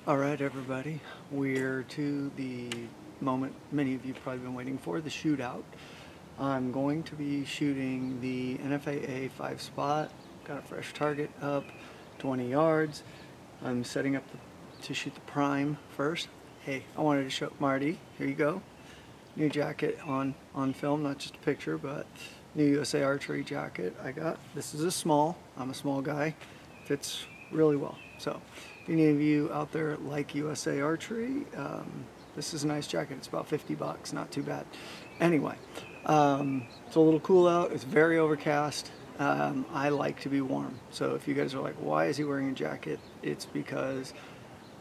Alright everybody, we're to the moment many of you have probably been waiting for, the shootout. I'm going to be shooting the NFAA 5 spot, got a fresh target up, 20 yards. I'm setting up to shoot the prime first. Hey, I wanted to show Marty, here you go. New jacket on film, not just a picture, but new USA Archery jacket I got. This is a small, I'm a small guy, fits really well. So if any of you out there like USA Archery, this is a nice jacket. It's about 50 bucks, not too bad. Anyway, it's a little cool out. It's very overcast. I like to be warm. So if you guys are like, why is he wearing a jacket? It's because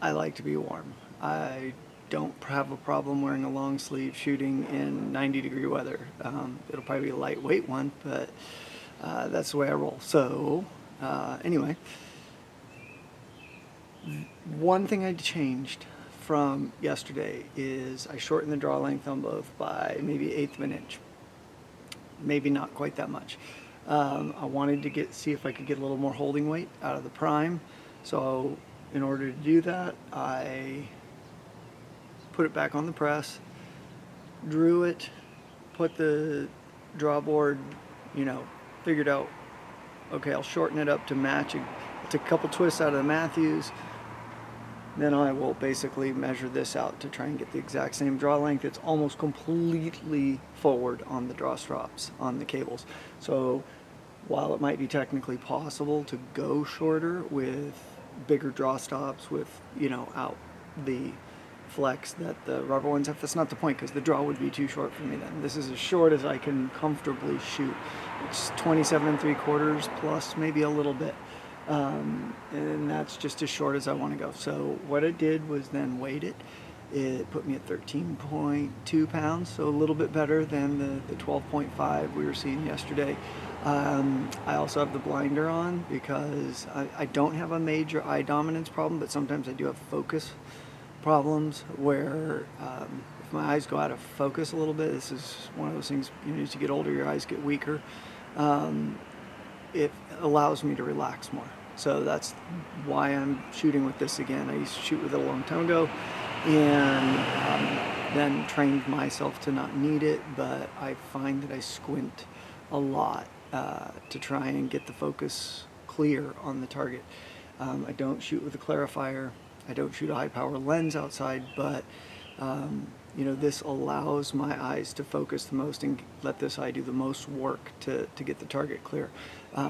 I like to be warm. I don't have a problem wearing a long sleeve shooting in 90-degree weather. It'll probably be a lightweight one, but that's the way I roll. So anyway, one thing I changed from yesterday is I shortened the draw length on both by maybe 1/8 of an inch. Maybe not quite that much. I wanted to see if I could get a little more holding weight out of the prime. So in order to do that, I put it back on the press, drew it, put the draw board, figured out, okay, I'll shorten it up to match. Took a couple twists out of the Mathews. Then I will basically measure this out to try and get the exact same draw length. It's almost completely forward on the draw straps on the cables. So while it might be technically possible to go shorter with bigger draw stops with, out the flex that the rubber ones have, that's not the point because the draw would be too short for me then. This is as short as I can comfortably shoot. It's 27 3/4 plus maybe a little bit. And that's just as short as I want to go. So what I did was then weighed it. It put me at 13.2 pounds, so a little bit better than the 12.5 we were seeing yesterday. I also have the blinder on because I don't have a major eye dominance problem, but sometimes I do have focus problems where if my eyes go out of focus a little bit, this is one of those things, as you get older, your eyes get weaker. It allows me to relax more. So that's why I'm shooting with this again. I used to shoot with it a long time ago and then trained myself to not need it, but I find that I squint a lot to try and get the focus clear on the target. I don't shoot with a clarifier. I don't shoot a high power lens outside, but this allows my eyes to focus the most and let this eye do the most work to get the target clear,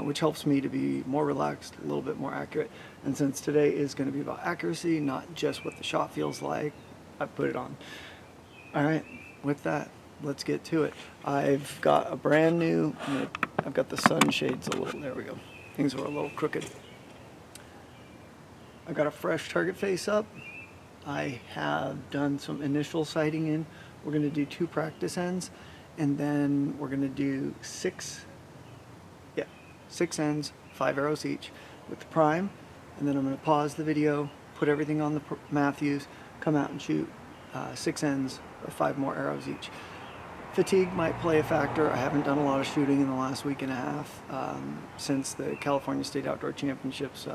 which helps me to be more relaxed, a little bit more accurate. And since today is going to be about accuracy, not just what the shot feels like, I've put it on. All right, with that, let's get to it. I've got a brand new, I've got the sunshades a little, there we go. Things were a little crooked. I've got a fresh target face up. I have done some initial sighting in. We're going to do 2 practice ends, and then we're going to do 6 ends, 5 arrows each with the prime, and then I'm going to pause the video, put everything on the Mathews, come out and shoot 6 ends of 5 more arrows each. Fatigue might play a factor. I haven't done a lot of shooting in the last week and a half since the California State Outdoor Championships.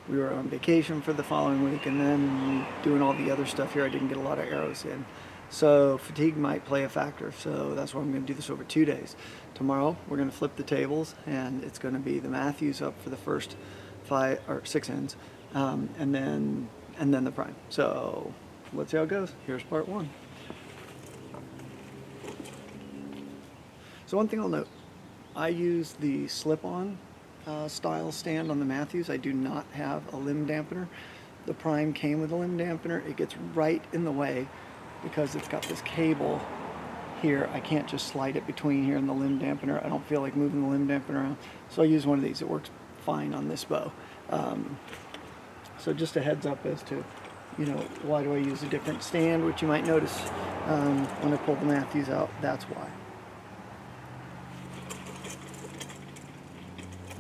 We were on vacation for the following week, and then doing all the other stuff here, I didn't get a lot of arrows in. So fatigue might play a factor, so that's why I'm going to do this over 2 days. Tomorrow, we're going to flip the tables, and it's going to be the Mathews up for the first 5 or 6 ends, and then the prime. So let's see how it goes. Here's part 1. So one thing I'll note, I use the slip-on style stand on the Mathews. I do not have a limb dampener. The prime came with a limb dampener. It gets right in the way because it's got this cable here. I can't just slide it between here and the limb dampener. I don't feel like moving the limb dampener around. So I use one of these. It works fine on this bow. So just a heads up as to, why do I use a different stand, which you might notice when I pull the Mathews out. That's why.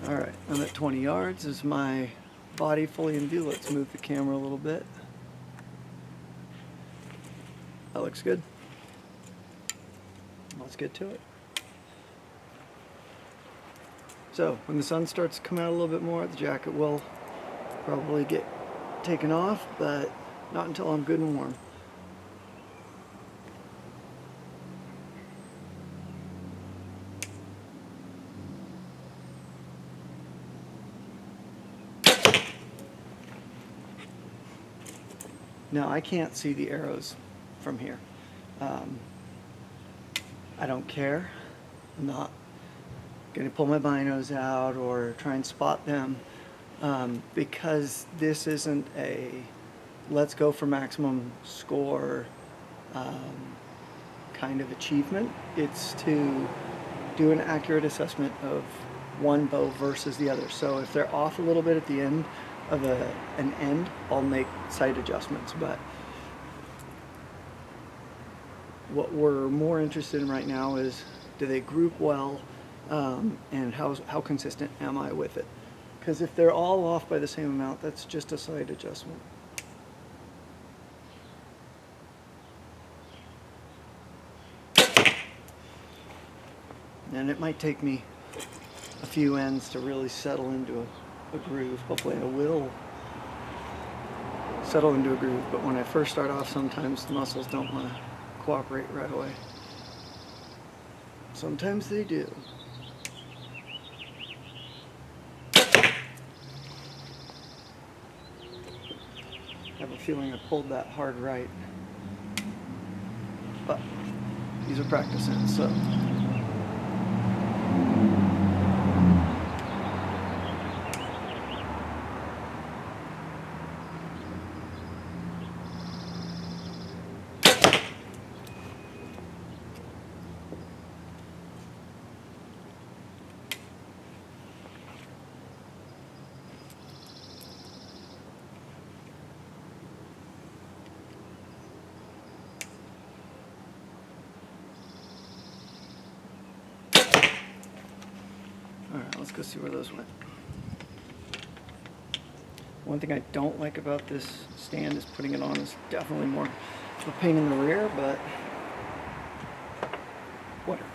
Alright, I'm at 20 yards. Is my body fully in view? Let's move the camera a little bit. That looks good. Let's get to it. So, when the sun starts to come out a little bit more, the jacket will probably get taken off, but Not until I'm good and warm. Now I can't see the arrows from here. I don't care. I'm not going to pull my binos out or try and spot them because this isn't a let's go for maximum score kind of achievement. It's to do an accurate assessment of one bow versus the other. So if they're off a little bit at the end of an end, I'll make sight adjustments. But what we're more interested in right now is, do they group well, and how consistent am I with it? Because if they're all off by the same amount, that's just a sight adjustment. And it might take me a few ends to really settle into a groove. Hopefully I will settle into a groove, but when I first start off, sometimes the muscles don't want to cooperate right away. Sometimes they do. I have a feeling I pulled that hard right, but these are practice ends, so. Alright, let's go see where those went. One thing I don't like about this stand is putting it on is definitely more of a pain in the rear, but whatever.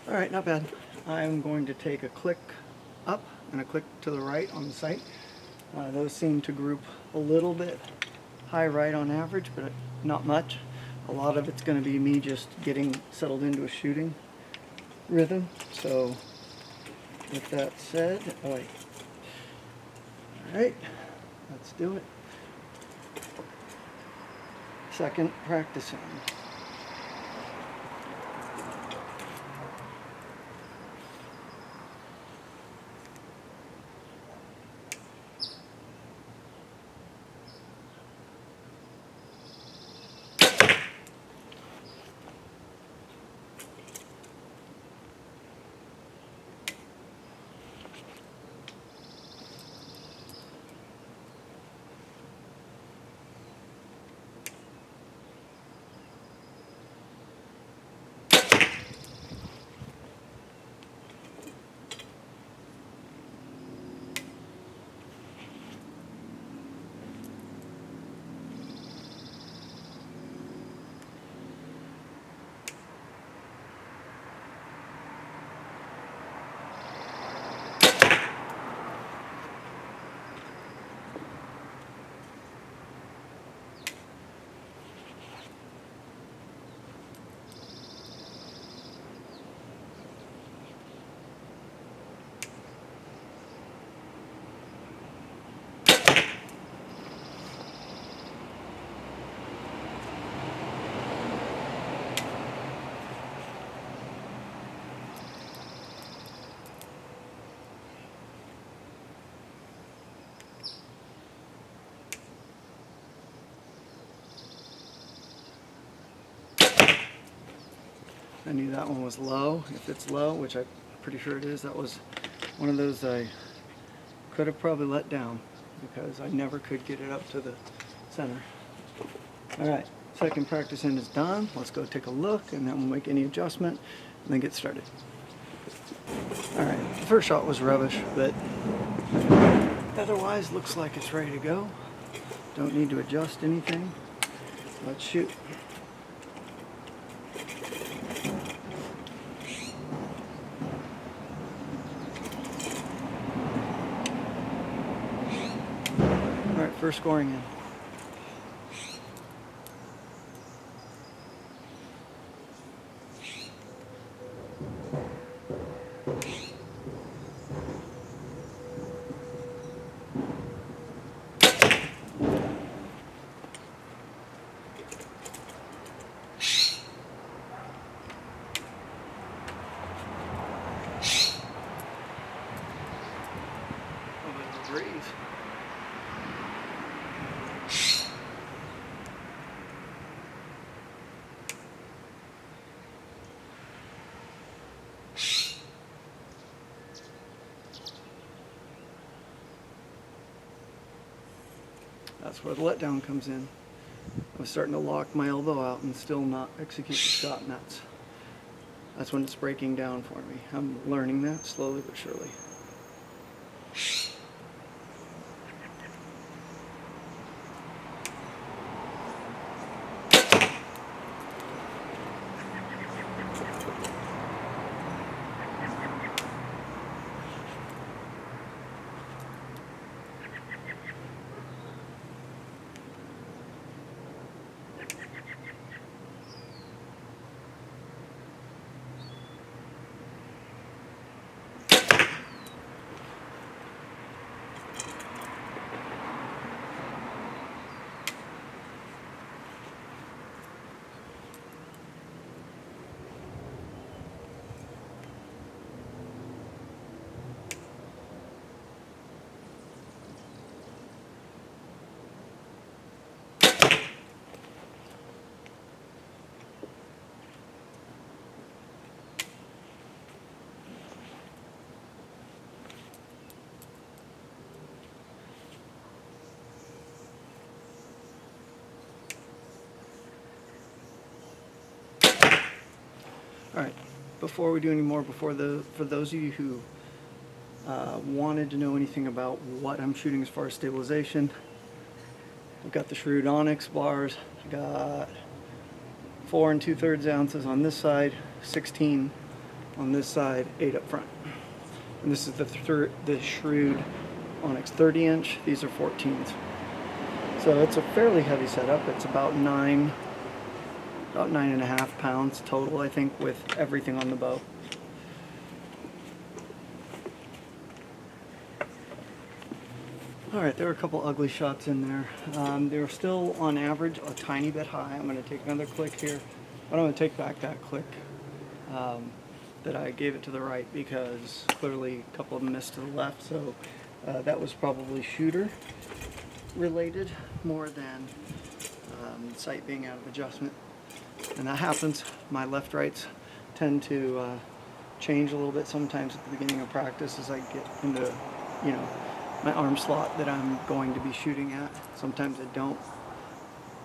Alright, not bad. I'm going to take a click up and a click to the right on the sight. Those seem to group a little bit high right on average, but not much. A lot of it's going to be me just getting settled into a shooting rhythm. So with that said, alright, let's do it. Second practicing. I knew that one was low. If it's low, which I'm pretty sure it is, that was one of those I could have probably let down because I never could get it up to the center. Alright, second practice end is done. Let's go take a look and then we'll make any adjustment and then get started. Alright, the first shot was rubbish, but otherwise looks like it's ready to go. Don't need to adjust anything. Let's shoot. Alright, first scoring in. breeze. That's where the letdown comes in. I was starting to lock my elbow out and still not execute the shot, and that's when it's breaking down for me. I'm learning that slowly but surely. All right, before we do any more, for those of you who wanted to know anything about what I'm shooting as far as stabilization, I've got the Shootout Onyx bars. I got 4 2/3 ounces on this side, 16 on this side, 8 up front. And this is the Shootout Onyx 30-inch. These are 14s. So it's a fairly heavy setup. It's about 9.5 pounds total, I think, with everything on the bow. Alright, there were a couple ugly shots in there. They were still, on average, a tiny bit high. I'm going to take another click here. But I'm going to take back that click that I gave it to the right, because clearly a couple of them missed to the left. So that was probably shooter related more than sight being out of adjustment. And that happens. My left-rights tend to change a little bit sometimes at the beginning of practice as I get into, my arm slot that I'm going to be shooting at. Sometimes I don't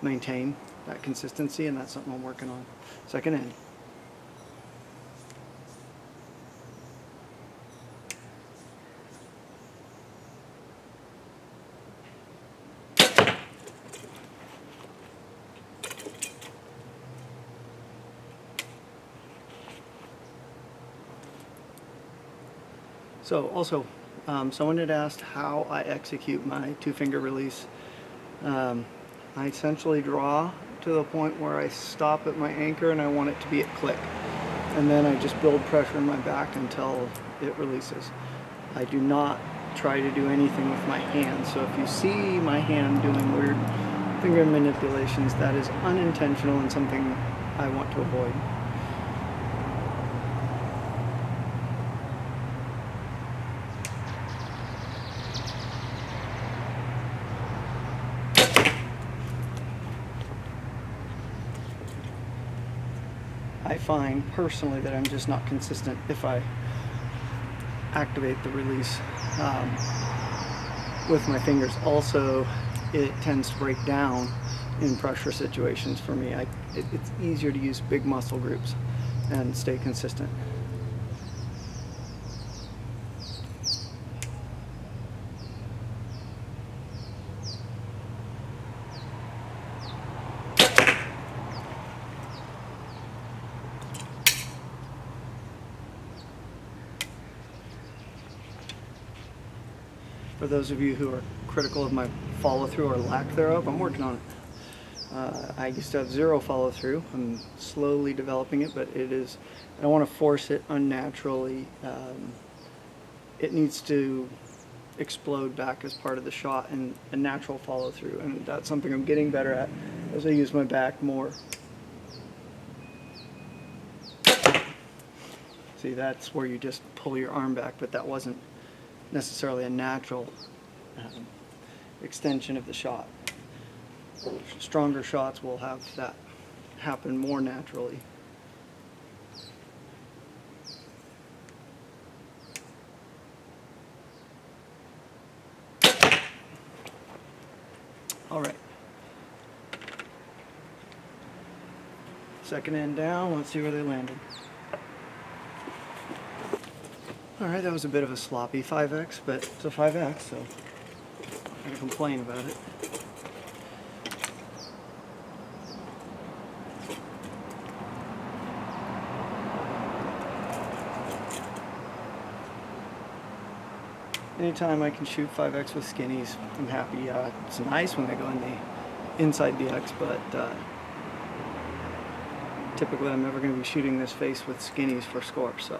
maintain that consistency, and that's something I'm working on. Second end. So also, someone had asked how I execute my 2-finger release. I essentially draw to the point where I stop at my anchor and I want it to be at click. And then I just build pressure in my back until it releases. I do not try to do anything with my hand. So if you see my hand doing weird finger manipulations, that is unintentional and something I want to avoid. I find personally that I'm just not consistent if I activate the release with my fingers. Also, it tends to break down in pressure situations for me. It's easier to use big muscle groups and stay consistent. For those of you who are critical of my follow-through or lack thereof, I'm working on it. I used to have 0 follow-through. I'm slowly developing it, but I don't want to force it unnaturally. It needs to explode back as part of the shot and a natural follow-through, and that's something I'm getting better at as I use my back more. See, that's where you just pull your arm back, but that wasn't necessarily a natural extension of the shot. Stronger shots will have that happen more naturally. All right. Second end down, let's see where they landed. All right, that was a bit of a sloppy 5X, but it's a 5X, so I'm not gonna complain about it. Anytime I can shoot 5X with skinnies, I'm happy. It's nice when they go in the inside the X, but typically I'm never going to be shooting this face with skinnies for score, so.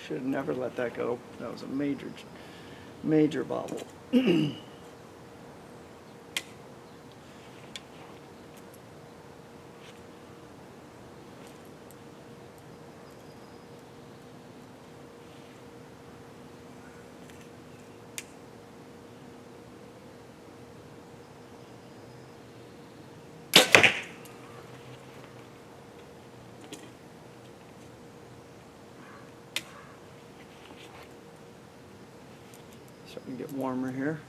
Should have never let that go. That was a major bobble. Starting to get warmer here.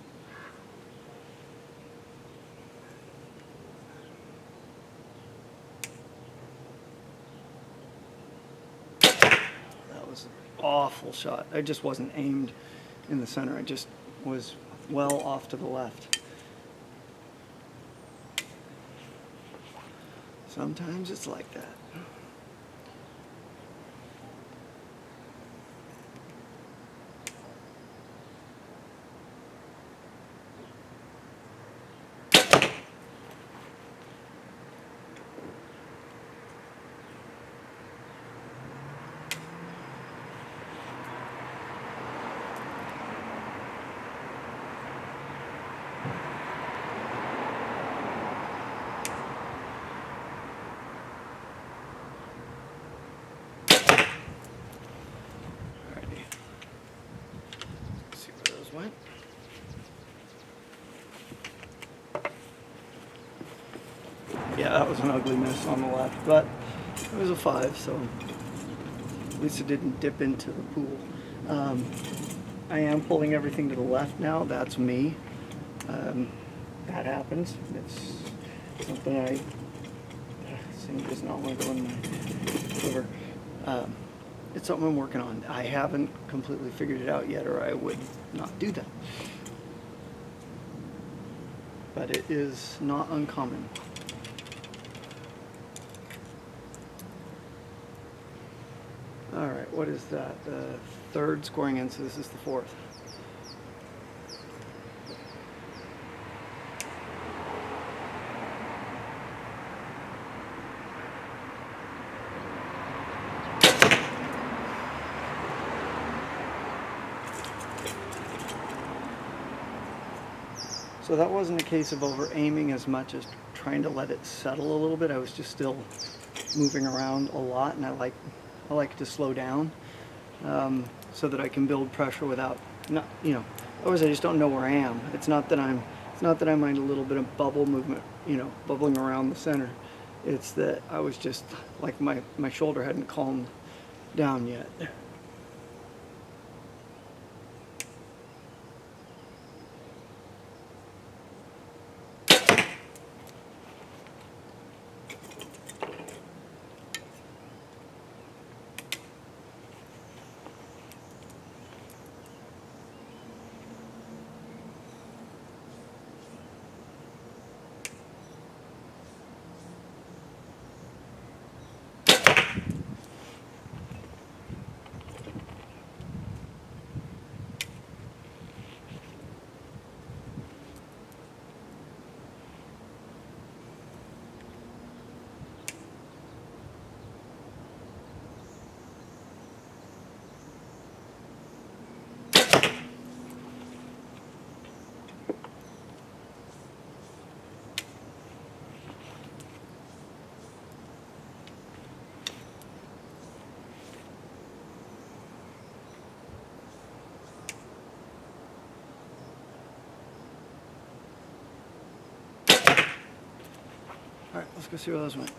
That was an awful shot. I just wasn't aimed in the center. I just was well off to the left. Sometimes it's like that. Went. Yeah, that was an ugly miss on the left, but it was a 5, so at least it didn't dip into the pool. I am pulling everything to the left now. That's me. That happens. It's something I does not want to go in my quiver. It's something I'm working on. I haven't completely figured it out yet, or I would not do that. But it is not uncommon. All right, what is that? The third scoring end, so this is the fourth. So that wasn't a case of over-aiming as much as trying to let it settle a little bit. I was just still moving around a lot, and I like to slow down so that I can build pressure without, otherwise I just don't know where I am. It's not that I mind a little bit of bubble movement, bubbling around the center. It's that I was just, like my shoulder hadn't calmed down yet. All right, let's go see where those went.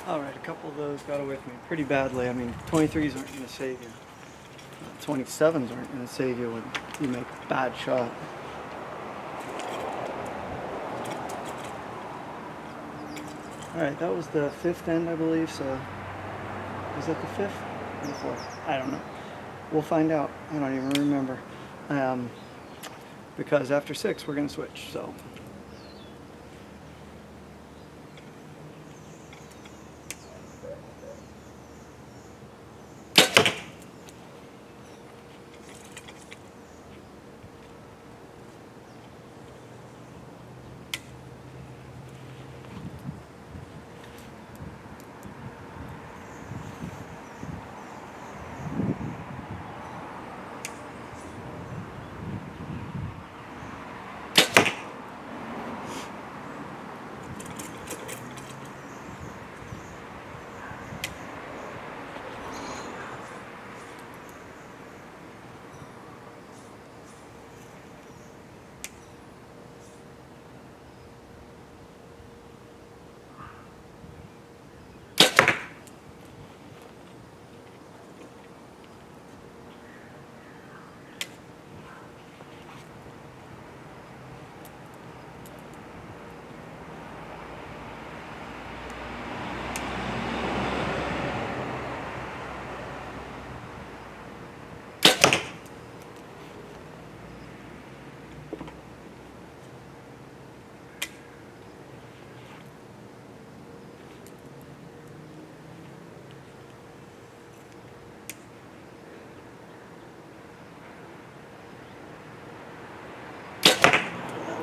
All right, a couple of those got away from me pretty badly. I mean, 23s aren't going to save you. 27s aren't going to save you when you make a bad shot. All right, that was the 5th end, I believe, so was that the 5th or the 4th? I don't know. We'll find out. I don't even remember. Because after 6, we're going to switch, so.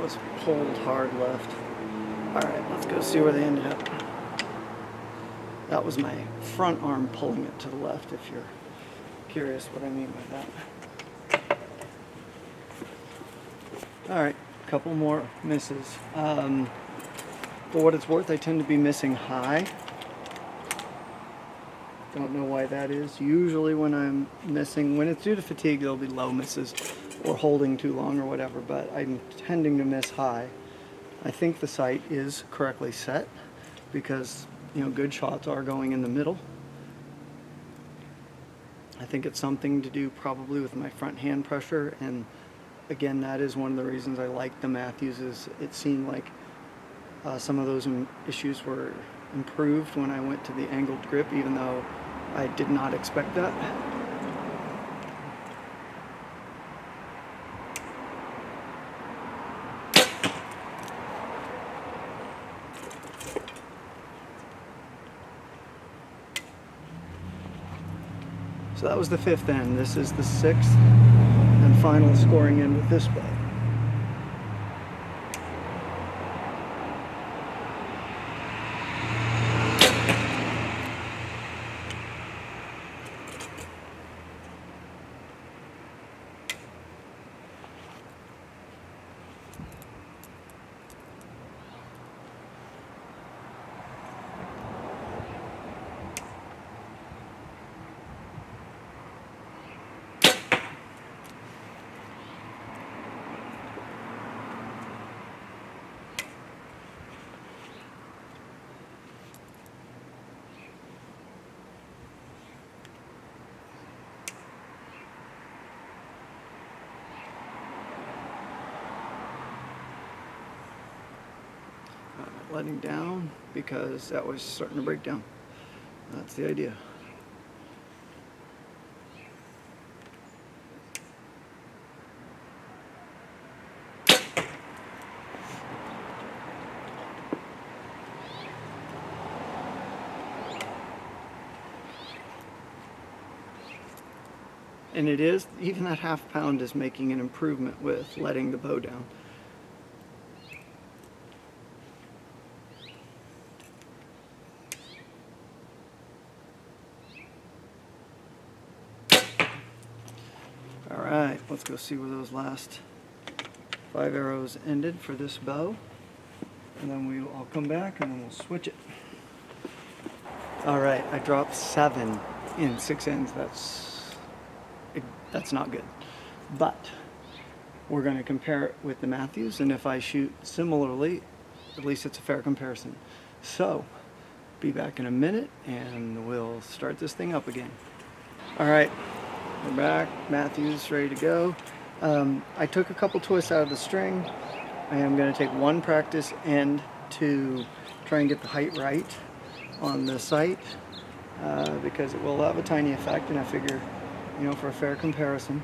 Was pulled hard left. All right, let's go see where they ended up. That was my front arm pulling it to the left, if you're curious what I mean by that. All right, a couple more misses. For what it's worth, I tend to be missing high. Don't know why that is. Usually when I'm missing, when it's due to fatigue, there'll be low misses or holding too long or whatever, but I'm tending to miss high. I think the sight is correctly set because, you know, good shots are going in the middle. I think it's something to do probably with my front hand pressure, and again, that is one of the reasons I like the Mathews. Is it seemed like some of those issues were improved when I went to the angled grip, even though I did not expect that. So that was the 5th end. This is the 6th and final scoring end with this bow. Letting down because that was starting to break down. That's the idea. And it is, even that half pound is making an improvement with letting the bow down. Alright, let's go see where those last 5 arrows ended for this bow. And then I'll come back and then we'll switch it. Alright, I dropped 7 in 6 ends. That's not good. But we're going to compare it with the Mathews, and if I shoot similarly, at least it's a fair comparison. So, be back in a minute and we'll start this thing up again. Alright, we're back. Mathews ready to go. I took a couple twists out of the string. I am going to take one practice end to try and get the height right on the sight, because it will have a tiny effect, and I figure, you know, for a fair comparison.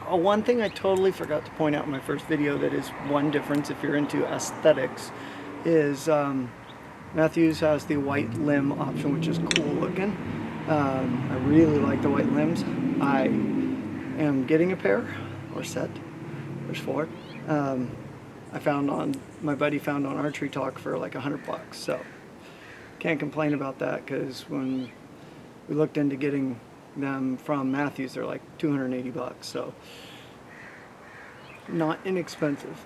One thing I totally forgot to point out in my first video that is one difference if you're into aesthetics is Mathews has the white limb option, which is cool looking. I really like the white limbs. I am getting a pair, or set. There's 4. My buddy found on Archery Talk for like $100, so can't complain about that, because when we looked into getting them from Mathews, they're like $280, so not inexpensive.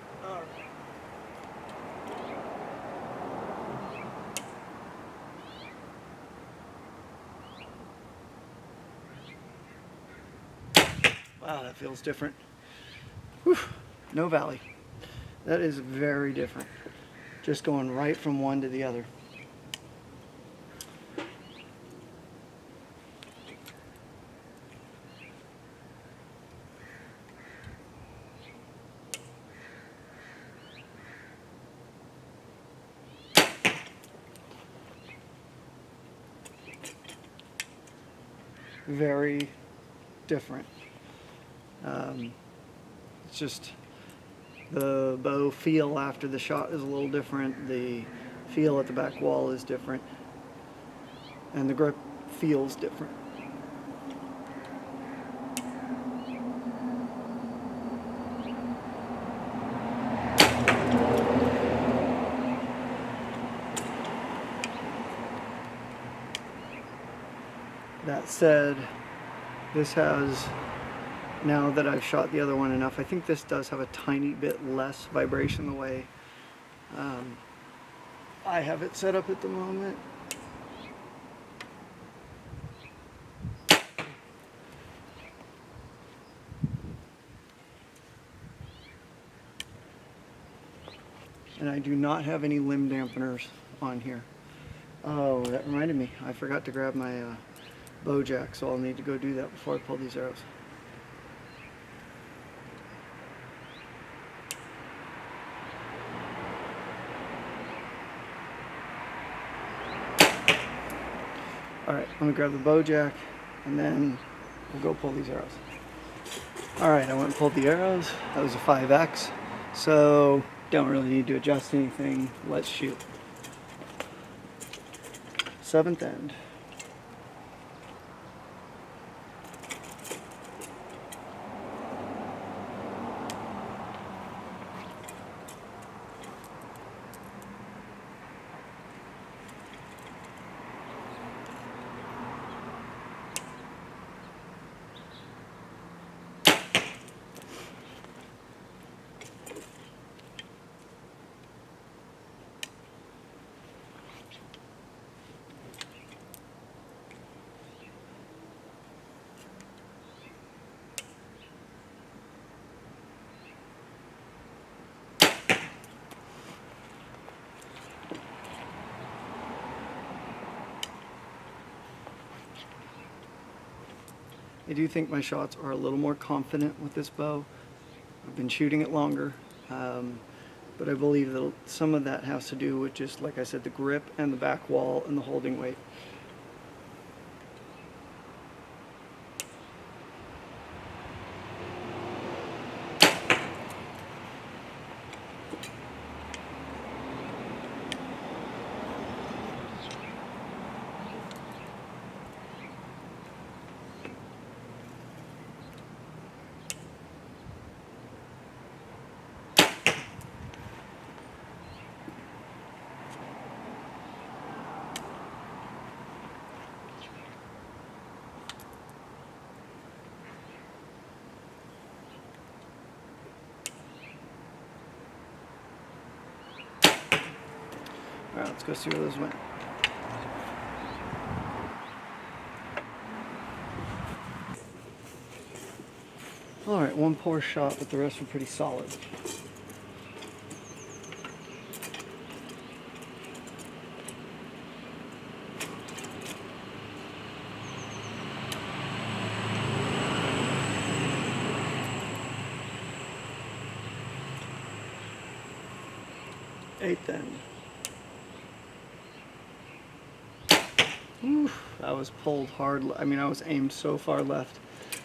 Wow, that feels different. Whew, no valley. That is very different. Just going right from one to the other. Very different. It's just the bow feel after the shot is a little different. The feel at the back wall is different, and the grip feels different. That said, this has, now that I've shot the other one enough, I think this does have a tiny bit less vibration the way I have it set up at the moment. And I do not have any limb dampeners on here. Oh, that reminded me. I forgot to grab my bow jack, so I'll need to go do that before I pull these arrows. Alright, let me grab the bow jack and then we'll go pull these arrows. Alright, I went and pulled the arrows. That was a 5X, so don't really need to adjust anything. Let's shoot. 7th end. I do think my shots are a little more confident with this bow. I've been shooting it longer, but I believe that some of that has to do with just, like I said, the grip and the back wall and the holding weight. All right, let's go see where those went. All right, one poor shot, but the rest were pretty solid. Eighth end. Oof, that was pulled hard. I mean, I was aimed so far left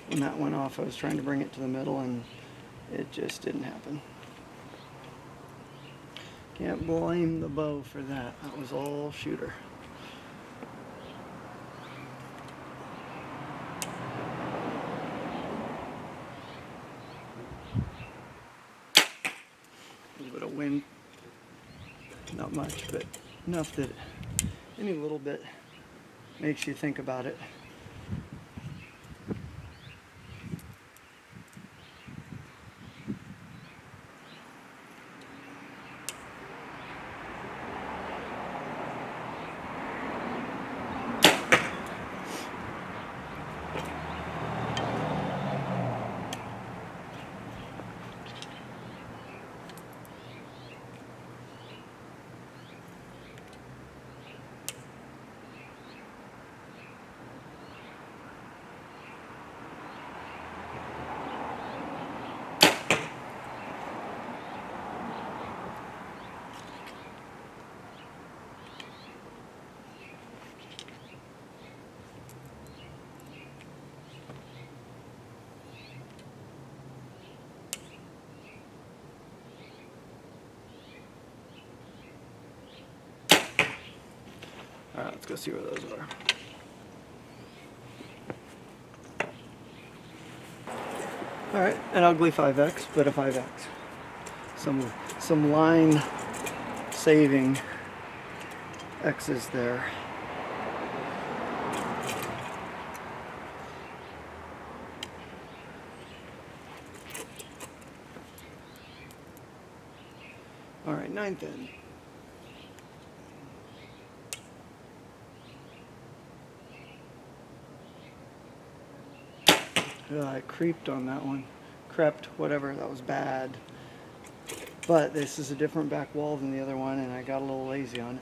when that went off. I was trying to bring it to the middle and it just didn't happen. Can't blame the bow for that. That was all shooter. A little bit of wind. Not much, but enough that any little bit makes you think about it. All right, let's go see where those are. All right, an ugly 5X, but a 5X. Some line saving X's there. All right, ninth end. I creeped on that one. Crept, whatever, that was bad. But this is a different back wall than the other one, and I got a little lazy on it.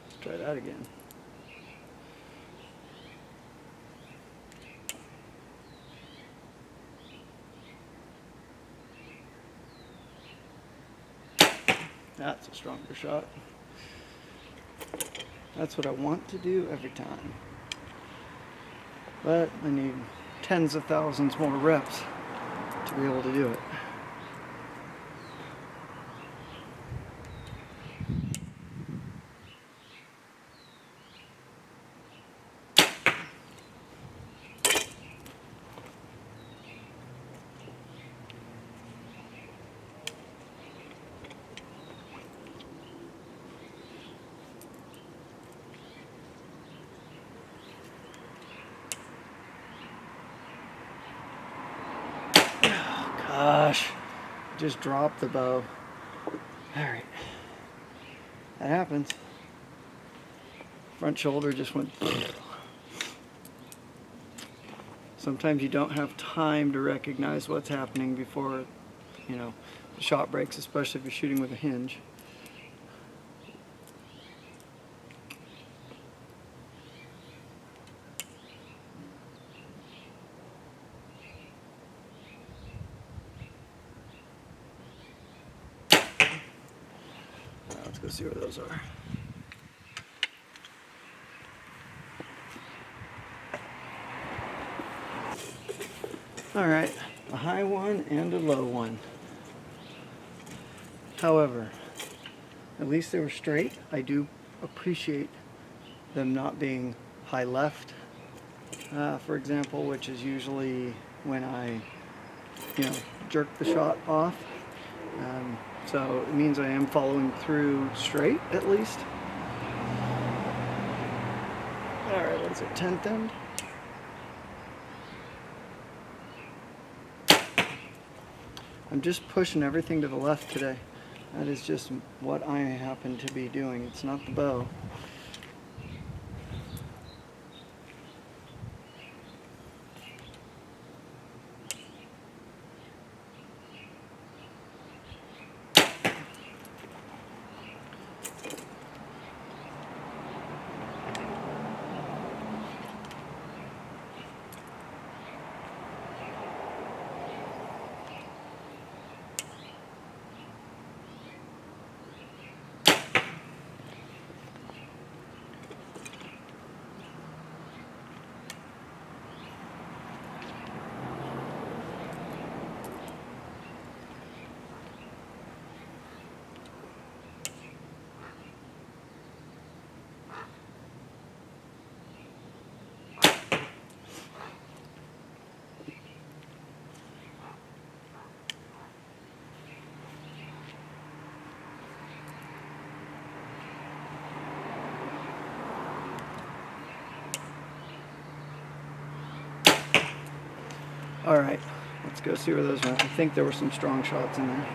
Let's try that again. That's a stronger shot. That's what I want to do every time. But I need tens of thousands more reps to be able to do it. Gosh, just dropped the bow. Alright, that happens. Front shoulder just went. Sometimes you don't have time to recognize what's happening before, the shot breaks, especially if you're shooting with a hinge. Let's go see where those are. All right, a high one and a low one. However, at least they were straight. I do appreciate them not being high left, for example, which is usually when I, jerk the shot off. So it means I am following through straight, at least. All right, that's a 10th end. I'm just pushing everything to the left today. That is just what I happen to be doing. It's not the bow. All right, let's go see where those went. I think there were some strong shots in there.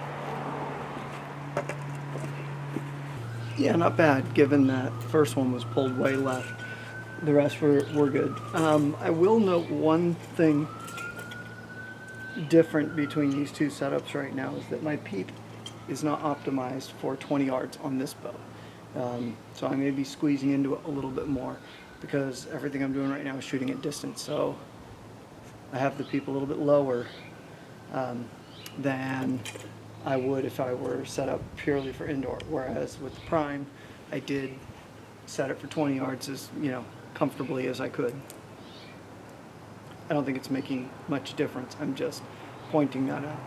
Yeah, not bad, given that first one was pulled way left. The rest were good. I will note one thing different between these two setups right now is that my peep is not optimized for 20 yards on this bow. So I may be squeezing into it a little bit more because everything I'm doing right now is shooting at distance. So I have the peep a little bit lower than I would if I were set up purely for indoor. Whereas with the Prime, I did set it for 20 yards as, you know, comfortably as I could. I don't think it's making much difference. I'm just pointing that out.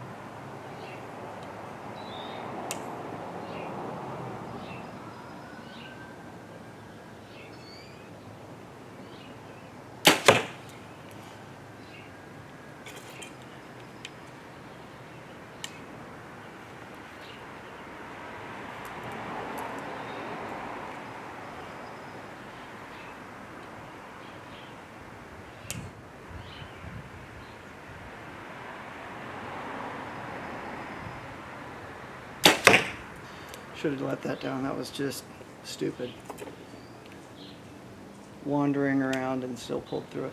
Should have let that down. That was just stupid. Wandering around and still pulled through it.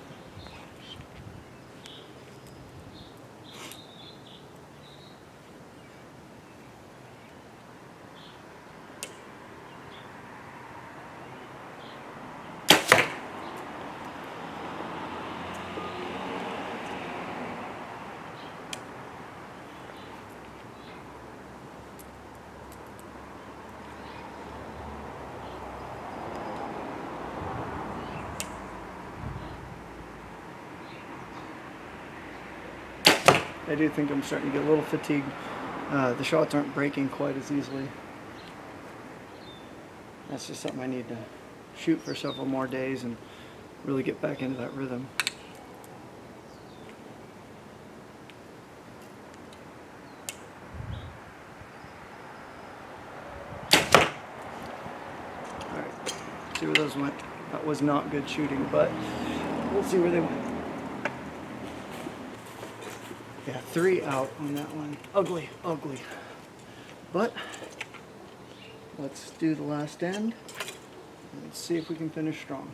I do think I'm starting to get a little fatigued. The shots aren't breaking quite as easily. That's just something I need to shoot for several more days and really get back into that rhythm. Alright, see where those went. That was not good shooting, but we'll see where they went. Yeah, 3 out on that one. Ugly, ugly. But let's do the last end. Let's see if we can finish strong.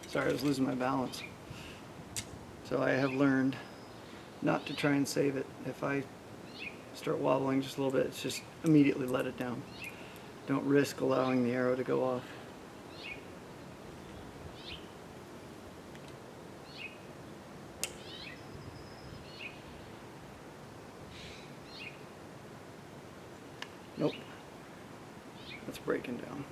Sorry, I was losing my balance. So I have learned not to try and save it. If I start wobbling just a little bit, it's just immediately let it down. Don't risk allowing the arrow to go off. Nope. That's breaking down.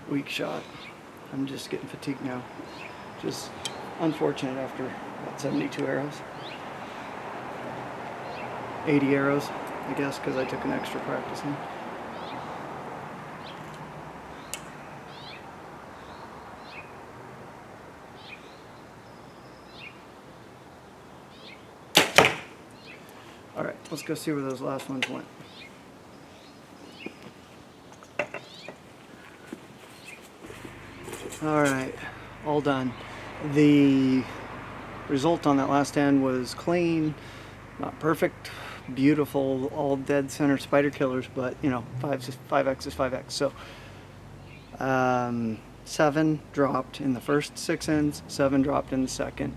Weak shot. I'm just getting fatigued now. Just unfortunate after about 72 arrows. 80 arrows, I guess, because I took an extra practice in. All right, let's go see where those last ones went. All right, all done. The result on that last end was clean, not perfect, beautiful, all dead center spider killers, but you know, 5x is 5x. So 7 dropped in the first 6 ends, 7 dropped in the second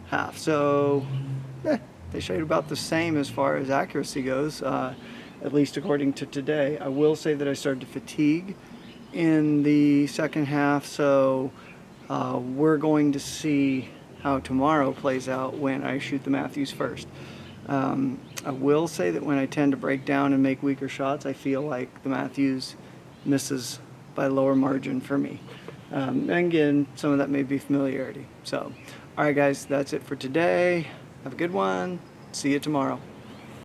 half. So they showed about the same as far as accuracy goes, at least according to today. I will say that I started to fatigue in the second half, so we're going to see how tomorrow plays out when I shoot the Mathews first. I will say that when I tend to break down and make weaker shots, I feel like the Mathews misses by lower margin for me. And again, some of that may be familiarity. So, all right guys, that's it for today. Have a good one. See you tomorrow.